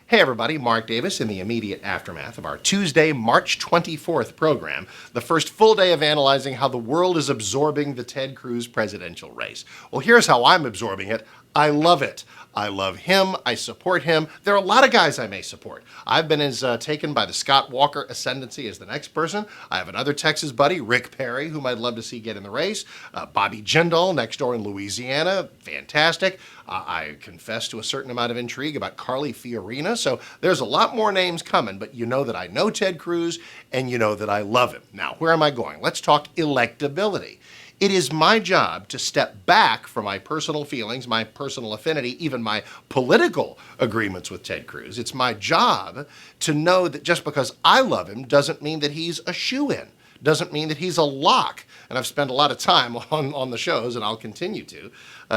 Hey everybody, Mark Davis in the immediate aftermath of our Tuesday, March 24th program, the first full day of analyzing how the world is absorbing the Ted Cruz presidential race. Well, here's how I'm absorbing it. I love it. I love him. I support him. There are a lot of guys I may support. I've been taken by the Scott Walker ascendancy as the next person. I have another Texas buddy, Rick Perry, whom I'd love to see get in the race. Bobby Jindal next door in Louisiana, fantastic. I confess to a certain amount of intrigue about Carly Fiorina. So there's a lot more names coming, but you know that I know Ted Cruz and you know that I love him. Now, where am I going? Let's talk electability. It is my job to step back from my personal feelings, my personal affinity, even my political agreements with Ted Cruz. It's my job to know that just because I love him doesn't mean that he's a shoo-in, doesn't mean that he's a lock. And I've spent a lot of time on the shows, and I'll continue to,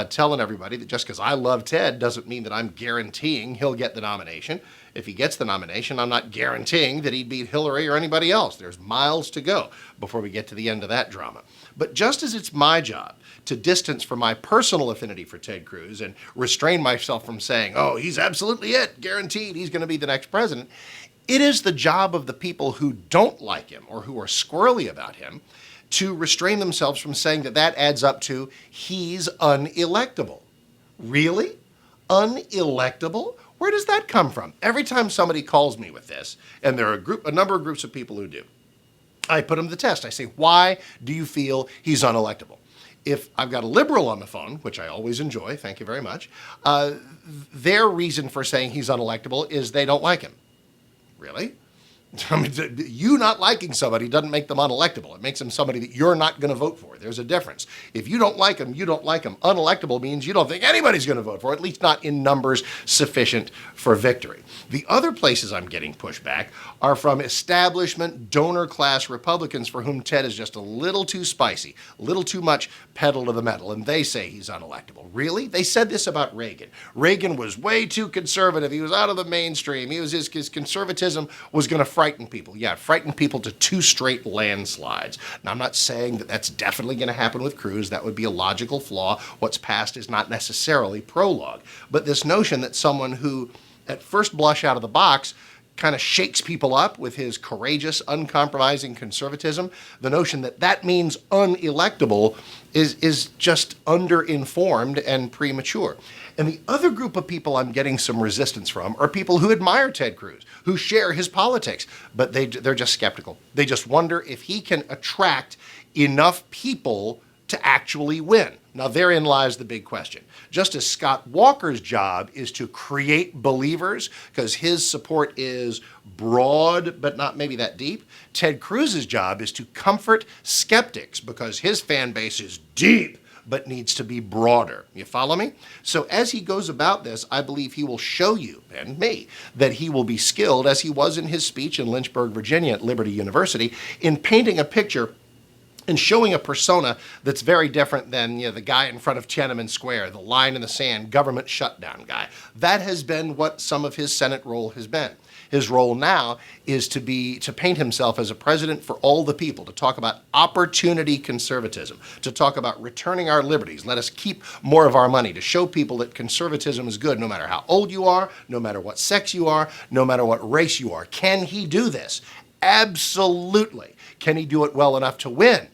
telling everybody that just because I love Ted doesn't mean that I'm guaranteeing he'll get the nomination. If he gets the nomination, I'm not guaranteeing that he'd beat Hillary or anybody else. There's miles to go before we get to the end of that drama. But just as it's my job to distance from my personal affinity for Ted Cruz and restrain myself from saying, oh, he's absolutely it, guaranteed he's going to be the next president, it is the job of the people who don't like him or who are squirrely about him to restrain themselves from saying that that adds up to he's unelectable. Really? Unelectable? Where does that come from? Every time somebody calls me with this, and there are a number of groups of people who do, I put them to the test. I say, why do you feel he's unelectable? If I've got a liberal on the phone, which I always enjoy, thank you very much, their reason for saying he's unelectable is they don't like him. Really? I mean, you not liking somebody doesn't make them unelectable. It makes them somebody that you're not going to vote for. There's a difference. If you don't like them, you don't like them. Unelectable means you don't think anybody's going to vote for, at least not in numbers sufficient for victory. The other places I'm getting pushback are from establishment donor class Republicans for whom Ted is just a little too spicy, a little too much pedal to the metal, and they say he's unelectable. Really? They said this about Reagan. Reagan was way too conservative. He was out of the mainstream. His conservatism was going to frighten people. Yeah, frighten people to 2 straight landslides. Now, I'm not saying that that's definitely going to happen with Cruz. That would be a logical flaw. What's past is not necessarily prologue. But this notion that someone who, at first blush out of the box, kind of shakes people up with his courageous, uncompromising conservatism, the notion that that means unelectable is just underinformed and premature. And the other group of people I'm getting some resistance from are people who admire Ted Cruz, who share his politics, but they're just skeptical. They just wonder if he can attract enough people to actually win. Now, therein lies the big question. Just as Scott Walker's job is to create believers, because his support is broad but not maybe that deep, Ted Cruz's job is to comfort skeptics, because his fan base is deep but needs to be broader. You follow me? So as he goes about this, I believe he will show you, and me, that he will be skilled, as he was in his speech in Lynchburg, Virginia at Liberty University, in painting a picture and showing a persona that's very different than the guy in front of Tiananmen Square, the line in the sand, government shutdown guy. That has been what some of his Senate role has been. His role now is to paint himself as a president for all the people, to talk about opportunity conservatism, to talk about returning our liberties, let us keep more of our money, to show people that conservatism is good no matter how old you are, no matter what sex you are, no matter what race you are. Can he do this? Absolutely. Can he do it well enough to win?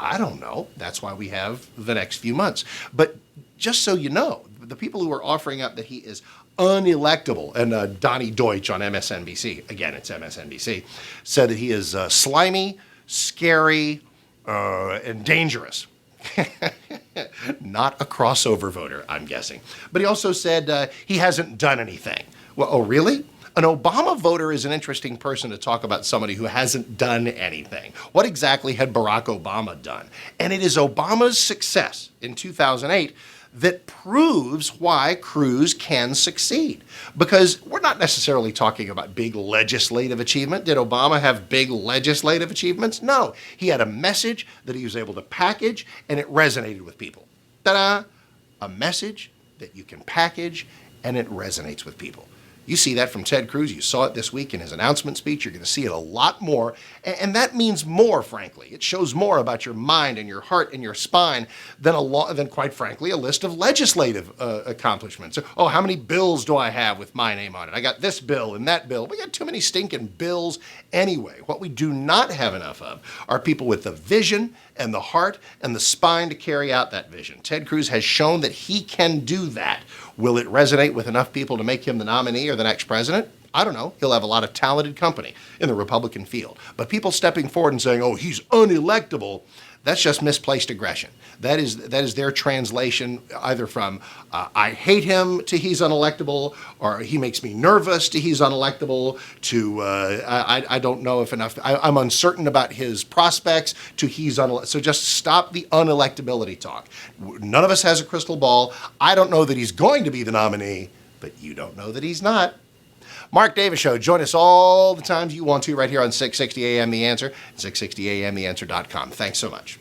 I don't know. That's why we have the next few months. But just so you know, the people who are offering up that he is unelectable, and Donnie Deutsch on MSNBC, again, it's MSNBC, said that he is slimy, scary, and dangerous. Not a crossover voter, I'm guessing. But he also said he hasn't done anything. Well, oh, really? An Obama voter is an interesting person to talk about, somebody who hasn't done anything. What exactly had Barack Obama done? And it is Obama's success in 2008 that proves why Cruz can succeed. Because we're not necessarily talking about big legislative achievement. Did Obama have big legislative achievements? No. He had a message that he was able to package, and it resonated with people. Ta-da! A message that you can package, and it resonates with people. You see that from Ted Cruz. You saw it this week in his announcement speech. You're going to see it a lot more. And that means more, frankly. It shows more about your mind and your heart and your spine than quite frankly, a list of legislative accomplishments. Oh, how many bills do I have with my name on it? I got this bill and that bill. We got too many stinking bills anyway. What we do not have enough of are people with the vision and the heart and the spine to carry out that vision. Ted Cruz has shown that he can do that. Will it resonate with enough people to make him the nominee or the next president? I don't know. He'll have a lot of talented company in the Republican field. But people stepping forward and saying, oh, he's unelectable, that's just misplaced aggression. That is their translation either from I hate him to he's unelectable, or he makes me nervous to he's unelectable, to I don't know if enough, I'm uncertain about his prospects, to he's unelectable. So just stop the unelectability talk. None of us has a crystal ball. I don't know that he's going to be the nominee, but you don't know that he's not. Mark Davis Show. Join us all the times you want to right here on 660 AM The Answer, 660amtheanswer.com. Thanks so much.